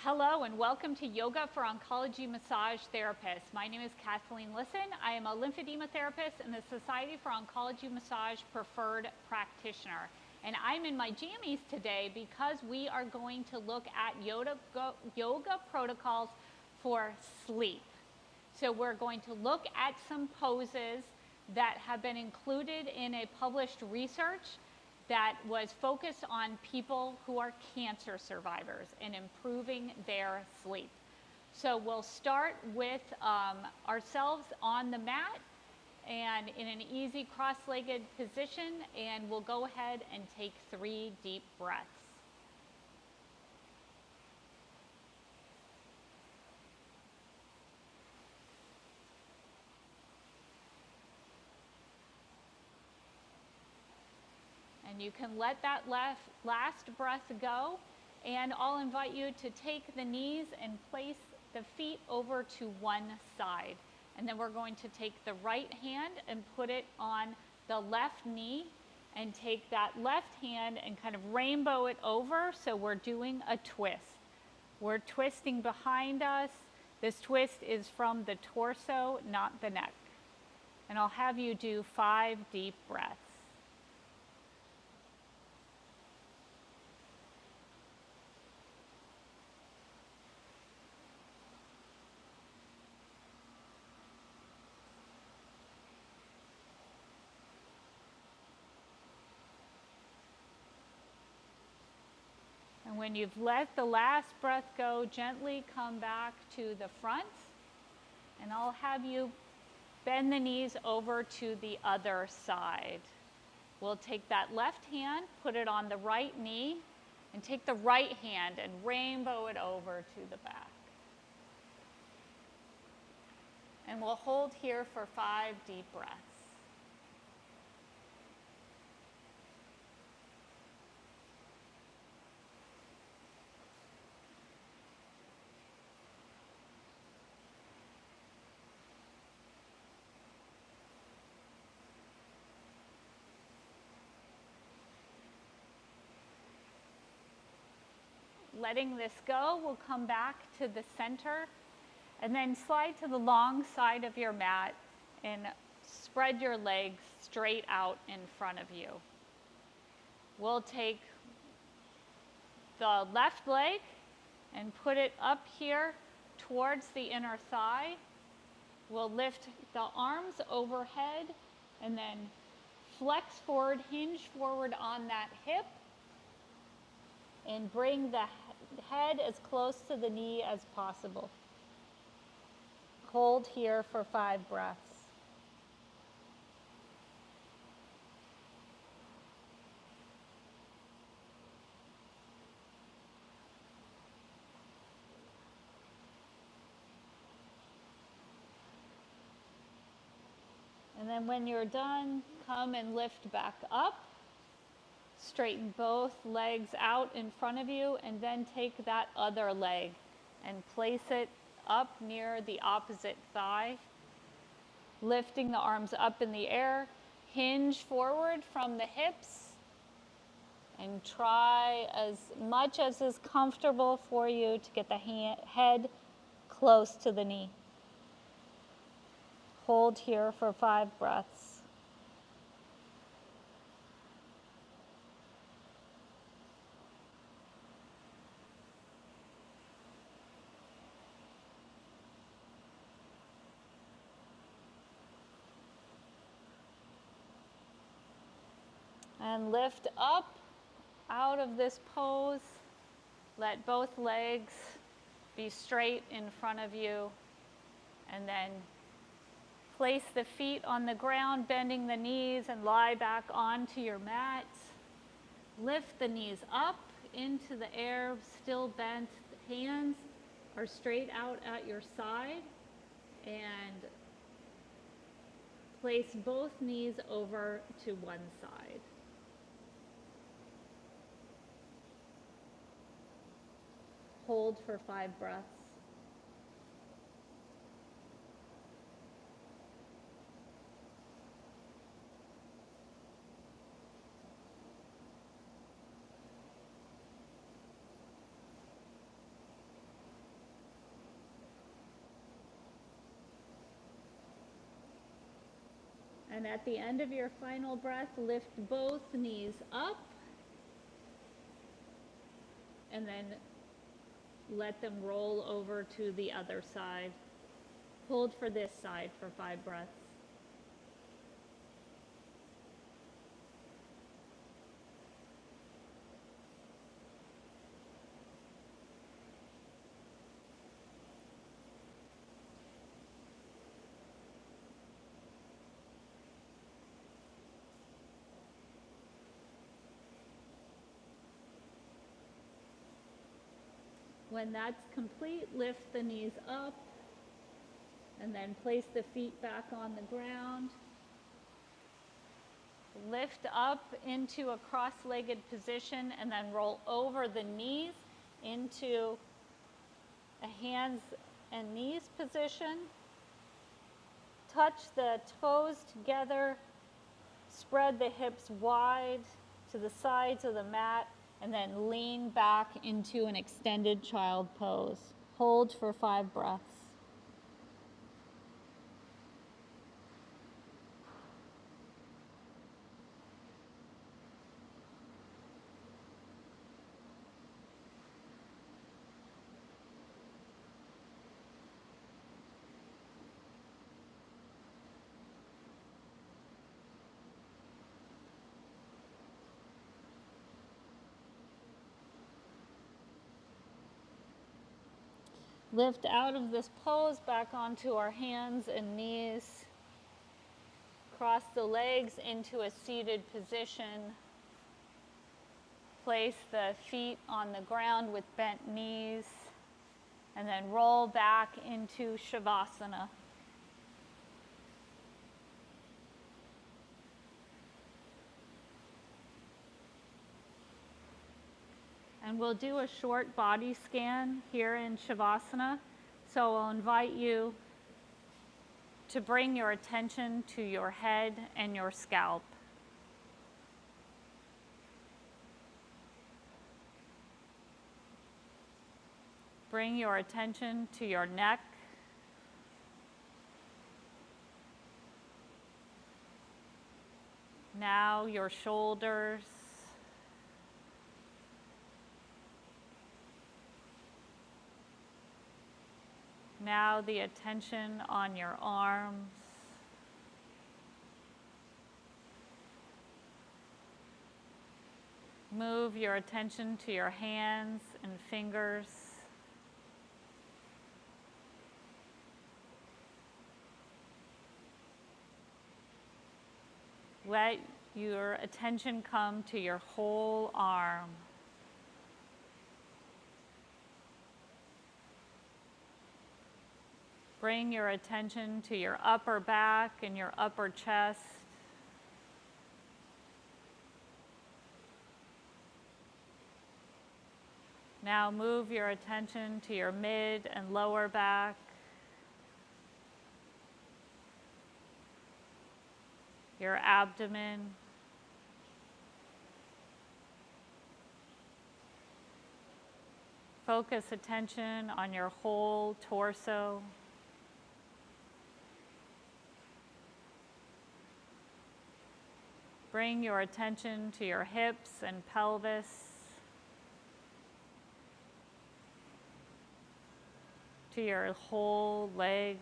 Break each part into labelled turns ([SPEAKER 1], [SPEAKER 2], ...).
[SPEAKER 1] Hello and welcome to Yoga for Oncology Massage Therapists. My name is Kathleen Lisson. I am a lymphedema therapist and the Society for Oncology Massage Preferred Practitioner. And I'm in my jammies today because we are going to look at yoga protocols for sleep. So we're going to look at some poses that have been included in a published research that was focused on people who are cancer survivors and improving their sleep. So we'll start with ourselves on the mat and in an easy cross-legged position, and we'll go ahead and take 3 deep breaths. And you can let that last breath go, and I'll invite you to take the knees and place the feet over to one side. And then we're going to take the right hand and put it on the left knee and take that left hand and kind of rainbow it over, so we're doing a twist. We're twisting behind us. This twist is from the torso, not the neck. And I'll have you do 5 deep breaths. And when you've let the last breath go, gently come back to the front, and I'll have you bend the knees over to the other side. We'll take that left hand, put it on the right knee, and take the right hand and rainbow it over to the back. And we'll hold here for 5 deep breaths. Letting this go, we'll come back to the center and then slide to the long side of your mat and spread your legs straight out in front of you. We'll take the left leg and put it up here towards the inner thigh. We'll lift the arms overhead and then flex forward, hinge forward on that hip, and bring the head as close to the knee as possible. Hold here for 5 breaths. And then when you're done, come and lift back up. Straighten both legs out in front of you, and then take that other leg and place it up near the opposite thigh. Lifting the arms up in the air, hinge forward from the hips, and try as much as is comfortable for you to get the head close to the knee. Hold here for 5 breaths. And lift up out of this pose. Let both legs be straight in front of you. And then place the feet on the ground, bending the knees, and lie back onto your mat. Lift the knees up into the air, still bent. The hands are straight out at your side. And place both knees over to one side. Hold for 5 breaths. And at the end of your final breath, lift both knees up and then let them roll over to the other side. Hold for this side for 5 breaths. When that's complete, lift the knees up and then place the feet back on the ground. Lift up into a cross-legged position and then roll over the knees into a hands and knees position. Touch the toes together, spread the hips wide to the sides of the mat, and then lean back into an extended child pose. Hold for 5 breaths. Lift out of this pose back onto our hands and knees. Cross the legs into a seated position. Place the feet on the ground with bent knees. And then roll back into Savasana. And we'll do a short body scan here in Savasana. So I'll invite you to bring your attention to your head and your scalp. Bring your attention to your neck. Now your shoulders. Now the attention on your arms. Move your attention to your hands and fingers. Let your attention come to your whole arm. Bring your attention to your upper back and your upper chest. Now move your attention to your mid and lower back. Your abdomen. Focus attention on your whole torso. Bring your attention to your hips and pelvis. To your whole leg.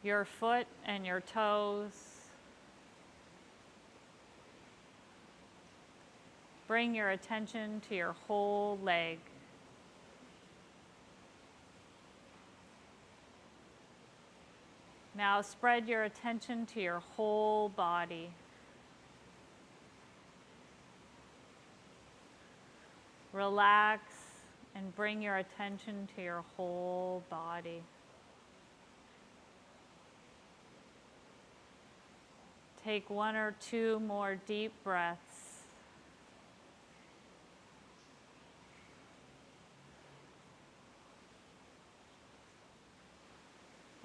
[SPEAKER 1] Your foot and your toes. Bring your attention to your whole leg. Now spread your attention to your whole body. Relax and bring your attention to your whole body. Take 1 or 2 more deep breaths.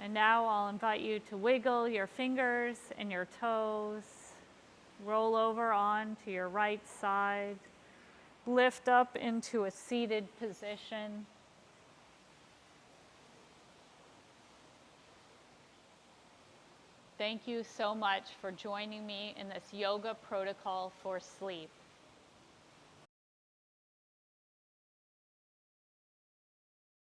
[SPEAKER 1] And now I'll invite you to wiggle your fingers and your toes. Roll over onto your right side. Lift up into a seated position. Thank you so much for joining me in this yoga protocol for sleep.